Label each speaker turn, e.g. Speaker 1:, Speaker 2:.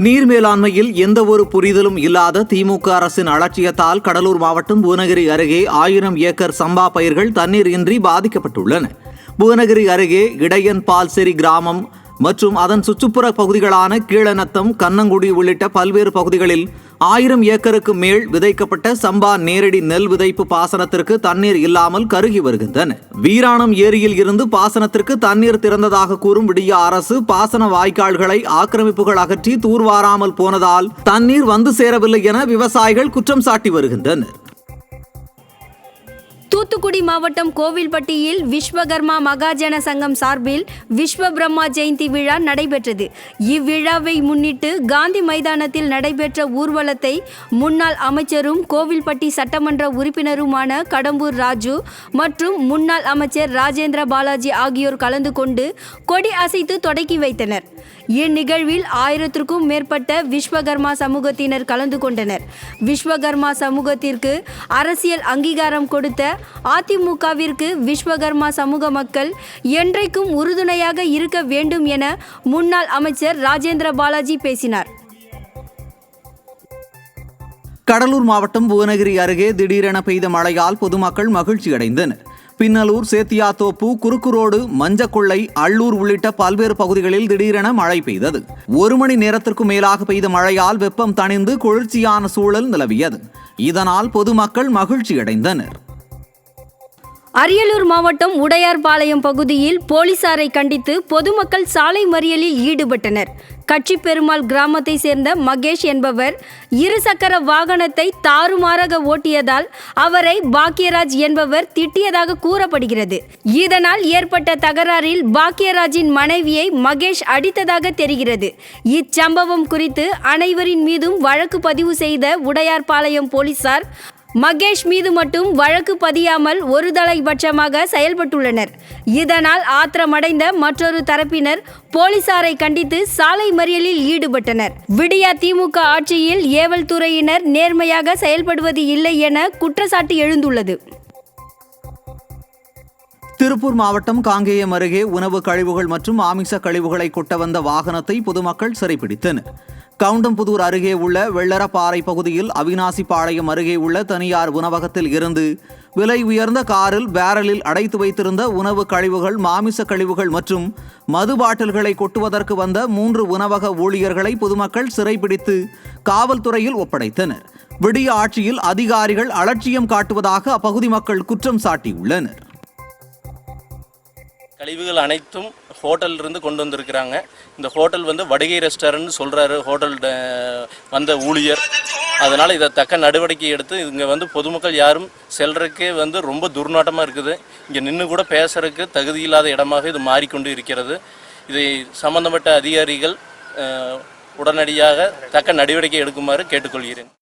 Speaker 1: நீர் மேலாண்மையில் எந்த ஒரு புரிதலும் இல்லாத திமுக அரசின் அலட்சியத்தால் கடலூர் மாவட்டம் புவனகிரி அருகே 1000 ஏக்கர் சம்பா பயிர்கள் தண்ணீர் இன்றி பாதிக்கப்பட்டுள்ளன. புவனகிரி அருகே இடையன் பால்சேரி கிராமம் மற்றும் அதன் சுற்றுப்புற பகுதிகளான கீழநத்தம், கண்ணங்குடி உள்ளிட்ட பல்வேறு பகுதிகளில் 1000 ஏக்கருக்கு மேல் விதைக்கப்பட்ட சம்பா நேரடி நெல் விதைப்பு பாசனத்திற்கு தண்ணீர் இல்லாமல் கருகி வருகின்றன. வீராணம் ஏரியில் இருந்து பாசனத்திற்கு தண்ணீர் திறந்ததாக கூறும் விடிய அரசு பாசன வாய்க்கால்களை ஆக்கிரமிப்புகள் அகற்றி தூர்வாராமல் போனதால் தண்ணீர் வந்து சேரவில்லை என விவசாயிகள் குற்றம் சாட்டி வருகின்றனர்.
Speaker 2: தூத்துக்குடி மாவட்டம் கோவில்பட்டியில் விஸ்வகர்மா மகாஜன சங்கம் சார்பில் விஸ்வ பிரம்மா ஜெயந்தி விழா நடைபெற்றது. இவ்விழாவை முன்னிட்டு காந்தி மைதானத்தில் நடைபெற்ற ஊர்வலத்தை முன்னாள் அமைச்சரும் கோவில்பட்டி சட்டமன்ற உறுப்பினருமான கடம்பூர் ராஜு மற்றும் முன்னாள் அமைச்சர் ராஜேந்திர பாலாஜி ஆகியோர் கலந்து கொண்டு கொடி அசைத்து தொடக்கி வைத்தனர். இந்நிகழ்வில் 1000க்கும் மேற்பட்ட விஸ்வகர்மா சமூகத்தினர் கலந்து கொண்டனர். விஸ்வகர்மா சமூகத்திற்கு அரசியல் அங்கீகாரம் கொடுத்த அதிமுகவிற்கு விஸ்வகர்மா சமூக மக்கள் என்றைக்கும் உறுதுணையாக இருக்க வேண்டும் என முன்னாள் அமைச்சர் ராஜேந்திர பாலாஜி பேசினார்.
Speaker 1: கடலூர் மாவட்டம் புவனகிரி அருகே திடீரென பெய்த மழையால் பொதுமக்கள் மகிழ்ச்சி அடைந்தனர். பின்னலூர், சேத்தியாத்தோப்பு, குறுக்குரோடு, மஞ்சக்கொள்ளை, அள்ளூர் உள்ளிட்ட பல்வேறு பகுதிகளில் திடீரென மழை பெய்தது. 1 மணி நேரத்திற்கும் மேலாக பெய்த மழையால் வெப்பம் தணிந்து குளிர்ச்சியான சூழல் நிலவியது. இதனால் பொதுமக்கள் மகிழ்ச்சியடைந்தனர்.
Speaker 2: அரியலூர் மாவட்டம் உடையார்பாளையம் பகுதியில் போலீசாரை கண்டித்து பொதுமக்கள் சாலை மறியலில் ஈடுபட்டனர். கட்சிப்பெருமாள் கிராமத்தை சேர்ந்த மகேஷ் என்பவர் இருசக்கர வாகனத்தை தாறுமாறாக ஓட்டியதால் அவரை பாக்கியராஜ் என்பவர் திட்டியதாக கூறப்படுகிறது. இதனால் ஏற்பட்ட தகராறில் பாக்கியராஜின் மனைவியை மகேஷ் அடித்ததாக தெரிகிறது. இச்சம்பவம் குறித்து அனைவரின் மீதும் வழக்கு பதிவு செய்த உடையார்பாளையம் போலீசார் மகேஷ் மீது மட்டும் வழக்கு பதியாமல் ஒருதலைபட்சமாக செயல்பட்டுள்ளனர். இதனால் ஆத்திரமடைந்த மற்றொரு தரப்பினர் போலீசாரை கண்டித்து சாலை மறியலில் ஈடுபட்டனர். விடியா திமுக ஆட்சியில் ஏவல் துறையினர் நேர்மையாக செயல்படுவது இல்லை என குற்றச்சாட்டு எழுந்துள்ளது.
Speaker 1: திருப்பூர் மாவட்டம் காங்கேயம் அருகே உணவு கழிவுகள் மற்றும் மாமிச கழிவுகளை கொட்ட வந்த வாகனத்தை பொதுமக்கள் சிறைப்பிடித்தனர். கவுண்டம்புதூர் அருகே உள்ள வெள்ளரப்பாறை பகுதியில் அவினாசிபாளையம் அருகே உள்ள தனியார் உணவகத்தில் இருந்து விலை உயர்ந்த காரில் பேரலில் அடைத்து வைத்திருந்த உணவு கழிவுகள், மாமிச கழிவுகள் மற்றும் மது பாட்டில்களை கொட்டுவதற்கு வந்த 3 உணவக ஊழியர்களை பொதுமக்கள் சிறைப்பிடித்து காவல்துறையில் ஒப்படைத்தனர். விடிய ஆட்சியில் அதிகாரிகள் அலட்சியம் காட்டுவதாக அப்பகுதி மக்கள் குற்றம் சாட்டியுள்ளனர்.
Speaker 3: கழிவுகள் அனைத்தும் ஹோட்டலில் இருந்து கொண்டு வந்திருக்கிறாங்க. இந்த ஹோட்டல் வடிகை ரெஸ்டாரண்ட் சொல்கிறாரு ஹோட்டல் வந்த ஊழியர். அதனால் இதை தக்க நடவடிக்கை எடுத்து இங்கே பொதுமக்கள் யாரும் செல்றதுக்கே ரொம்ப துர்நாட்டமாக இருக்குது. இங்கே நின்று கூட பேசுறதுக்கு தகுதியில்லாத இடமாக இது மாறிக்கொண்டு இருக்கிறது. இதை சம்பந்தப்பட்ட அதிகாரிகள் உடனடியாக தக்க நடவடிக்கை எடுக்குமாறு கேட்டுக்கொள்கிறேன்.